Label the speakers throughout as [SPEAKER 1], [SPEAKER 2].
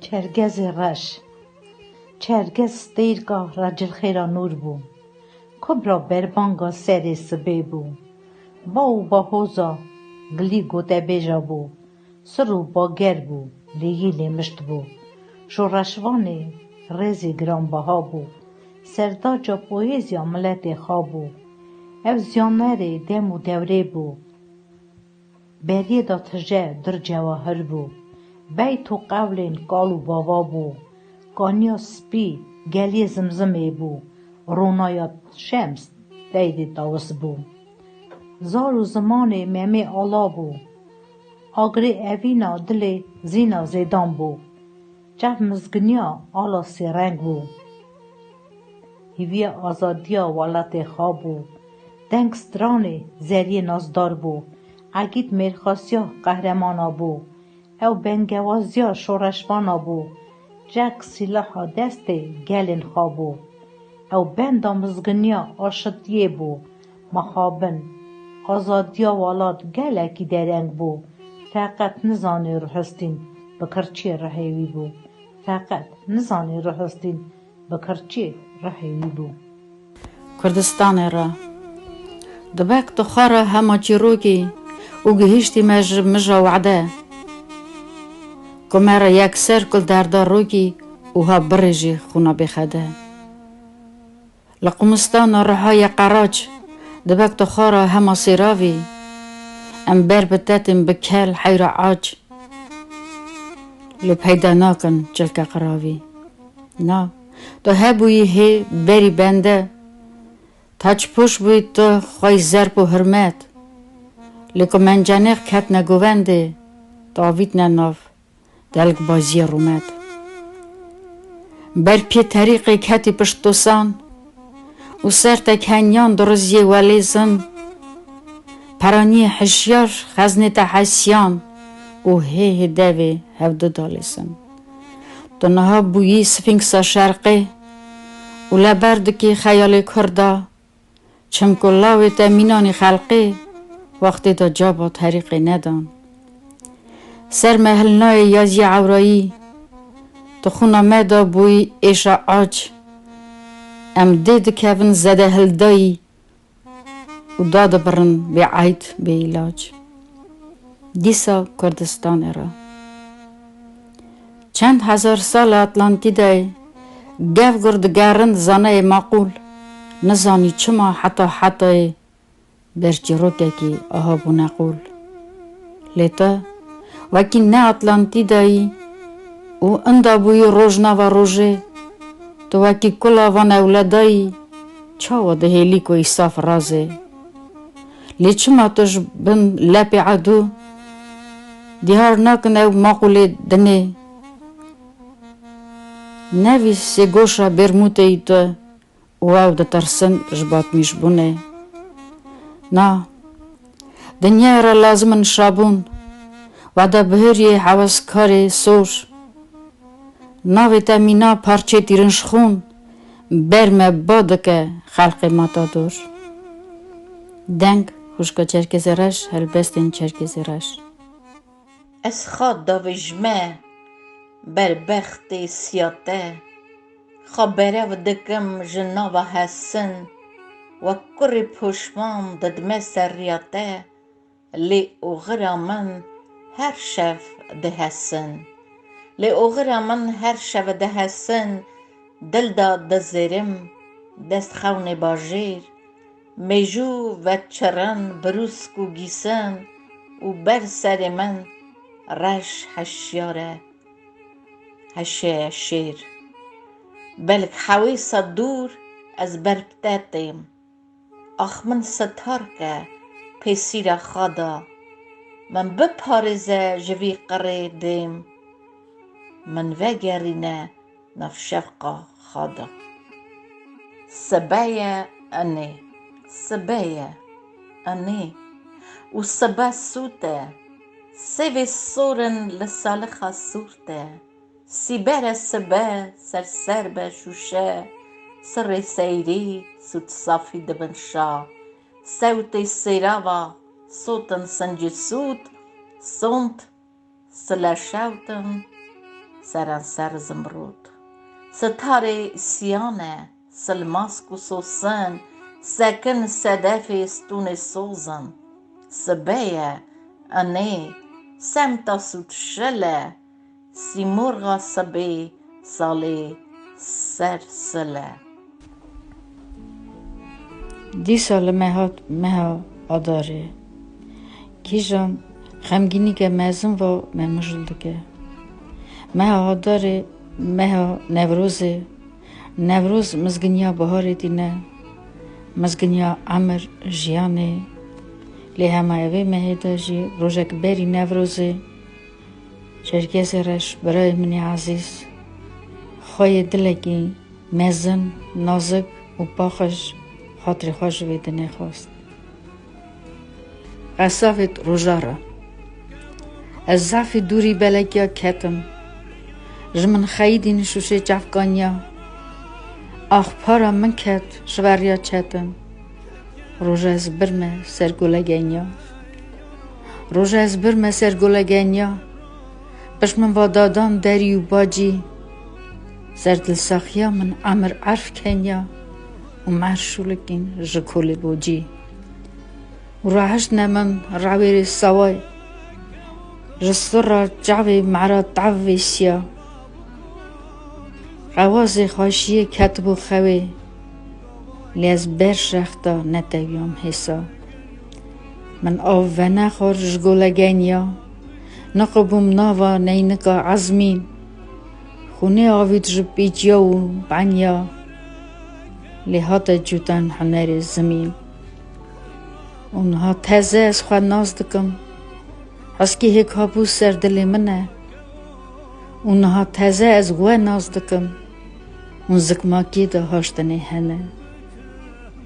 [SPEAKER 1] چرگز رش چرگز ستیرگاه رجل خیرا نور بو کبرا بربانگا سری سبی بو باو با حوزا گلی گوته بیجا بو سرو با گر بو لیگی مشت بو شورشوانی ریزی گران بها بو سرداجا پویزیا ملت خوابو او زیانری دم و دوره بو بریه دا تجه در جواهر بو بیت و قولین قالو بابا بو گانیا سپی گلی زمزمه بو رونایات شمس دیدی تاوس بو زار و زمان ممی آلا بو آگری اوینا دل زینا زیدان بو جف مزگنیا آلا سی رنگ بو هیوی آزادیا والت خواب بو دنگ سترانی زری نازدار بو اگید مرخاسیا قهرمانا بو او بنگوازیا شورشوانا بو جک سلاحا دست گلین خوابو او بندا مزگنیا آشتیه بو مخابن آزادیا والات گلکی درنگ بو فقط نزانی روحستین بکرچی رهیوی بو فقط نزانی روحستین بکرچی رهیوی بو
[SPEAKER 2] کردستان را دبک تخاره همه چیروکی و گهشتی مجا وعده کمره یک سرکل دردار روکی و ها برجی خونا بخده لقمستان رهای قراج دبک تخاره همه سیراوی ام بر بتاتم بکل حیر عاج لپیدا ناکن جلک قراوی نا تو هبوی هی بری بنده تاچ پوش بوی تو خوی زرب و حرمت لیکو من جانق کت نگوونده تاوید نناف دلگ بازی رومد بر پی طریق کتی پشتوسان و سر تکنیان درزی ولیزن پرانی حشیار خزنی تحسیان و هی دوی هفدو دالیسن تو نها بویی سفینکسا شرقی و لبردکی خیال کردا چمکلاوی تمینانی خلقی وقتی تا جا با طریقی ندان سر محلنای یازی عورایی تو خونا مدا بوی ایشا آج ام دید کفن زده هلدایی و داد برن بی عید بی علاج دیسا کردستان را چند هزار سال اتلانتیدای گف گردگرن زانه معقول نزانی چما حتی برچی روکه کی آها بو نقول لیتا وکی نه اتلانتیدایی و اندا بوی روژنا و روژه تو وکی کلا وان اولادایی چاو ده هیلی کوی صاف رازه لی چما توش بن لپی عدو دیهار نکن او معقول دنه نوی سی گوشا برموته ای تو و او ده ترسن جبات میش بونه نا دنیا را لازمن شابون و دا بهری حواسکاری سوش نا ویتامینا پارچه تیرنش خون برمه بادکه خلق ماتا دور دنگ خوشکا چرکز رش هلبستین چرکز رش
[SPEAKER 3] از خود داویجمه بر بخت سیاته خبره و دکم جنا و حسن و کری پشمام ددمه سریاته لی اوغرا من هر شف ده حسن لی اوغرا من هر شف ده حسن دل دا دزیرم دست خون باجیر میجو و چرن بروسکو گیسن و بر سر من رش حشیاره هشه شیر بلک حویسا دور از بربتاتیم آخ من ستار که پیسیرا خدا من بپارزه جوی قریدیم من وگرینه نف شفقا خدا سبايا أني وسبا سوته سيفي صورن لصالخا صورته سيبارا سبا سرسر بشوشة سر سيري سوت صافي دبنشا صوتي سيراوا صوتن سنجي سوت صوت سلا شاوتن سرانسر زمرود ستاره سیانه سلماسک و سوسن سکن صدف استون سوزن سبیه انه سمتا سوت شله سیمرغا سبی سالی سرسله
[SPEAKER 2] دی سال مها آداره کیجان خمگینی که مزن و ممجلده مها آداره مها نوروز مزگنیا بهار دینه مزگنیا عمر جیانه لی همه اوه مهده جی روژک بری نوروزه چرکز رش برای منی عزیز خواه دلگی مزن نازک و باخش خاطر خوش ویدنه خواست قصافت روژاره از ضعف دوری بلگیا کتم جمن خیدی نشوشه جفگانیا آخ پارا من کت شوریا چتم روژه از برمه سرگولگینیا روژه از برمه سرگولگینیا بشمن وادادان دری و باجی سردل ساخیا من عمر عرف کنیا و مرشولکین جکول بوجی و راهش نمن راویر سوای جسر را جعوی معرا تعوی سیا قواز خاشی کتب و خوی لیز برش رختا نتویم حسا من آو و نخور جگولگینیا نقبم ناوا نینکا عزمین خونه آوید جبیجیا و بعنیا لحات جوتن هنر زمین اونها تازه از خواه ناز دکم هسکی هکابو سر دل منه اونها تازه از گوه ناز دکم اون زکماکی دا هاشتنه هنه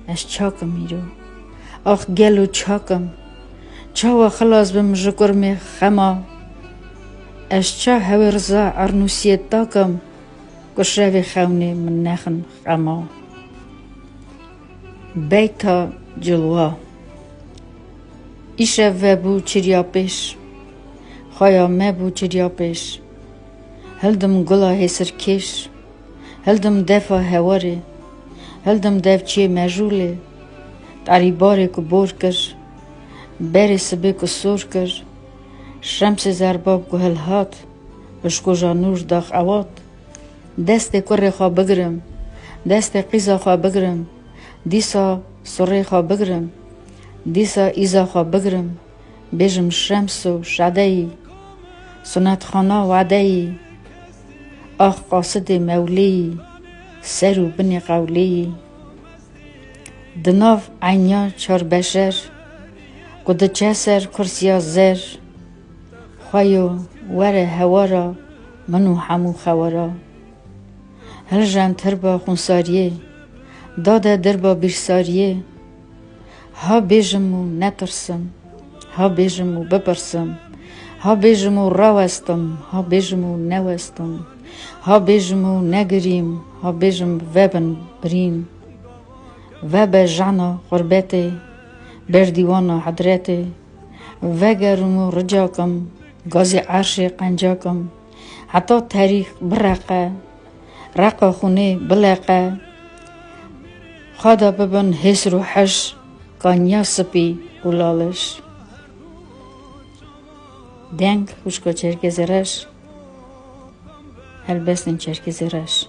[SPEAKER 2] اش چاکم میرو آخ گلو چاکم چاوا خلاص بم جگرم خما اش چا هورزا ارنوسیت داکم گشروی خونه من نخن خما بیتا جلوه ایشه و بو چریا پیش خوایا ما بو چریا پیش هلدم گلا هسر کش هلدم دفا هواره هلدم دف چی مجوله تاری باره که بور کر بری سبه که سور کر شمس زرباب که هلهات بشکو جانور داخ اواد دست کره خواه بگرم دست قیزا خواه بگرم دیسا سره خواه بگرم دیسا ایزا خواه بگرم بیجم شمس و شدهی سنت خانا وعدهی آخ قاصد مولی سر و بنی قولی دناف عینیا چار بشر گده چه سر کرسیا زر خوایو وره هوارا منو همو خوارا هل جان تربا خونساریه داده دربا بیرساریه ها بیجم و نترسم ها بیجم و بپرسم ها بیجم و راوستم ها بیجم و نوستم ها بیجم و نگریم ها بیجم وبن بریم وب جانا غربته بردیوانا حضرته وگرم و رجاکم گازی عرش قنجاکم حتی تاریخ برقه رقا خونه بلقه خدا ببن حسر و حش کانیا سپی اولالش دنگ خوشکا چرکز رش هل بستن چرکز رش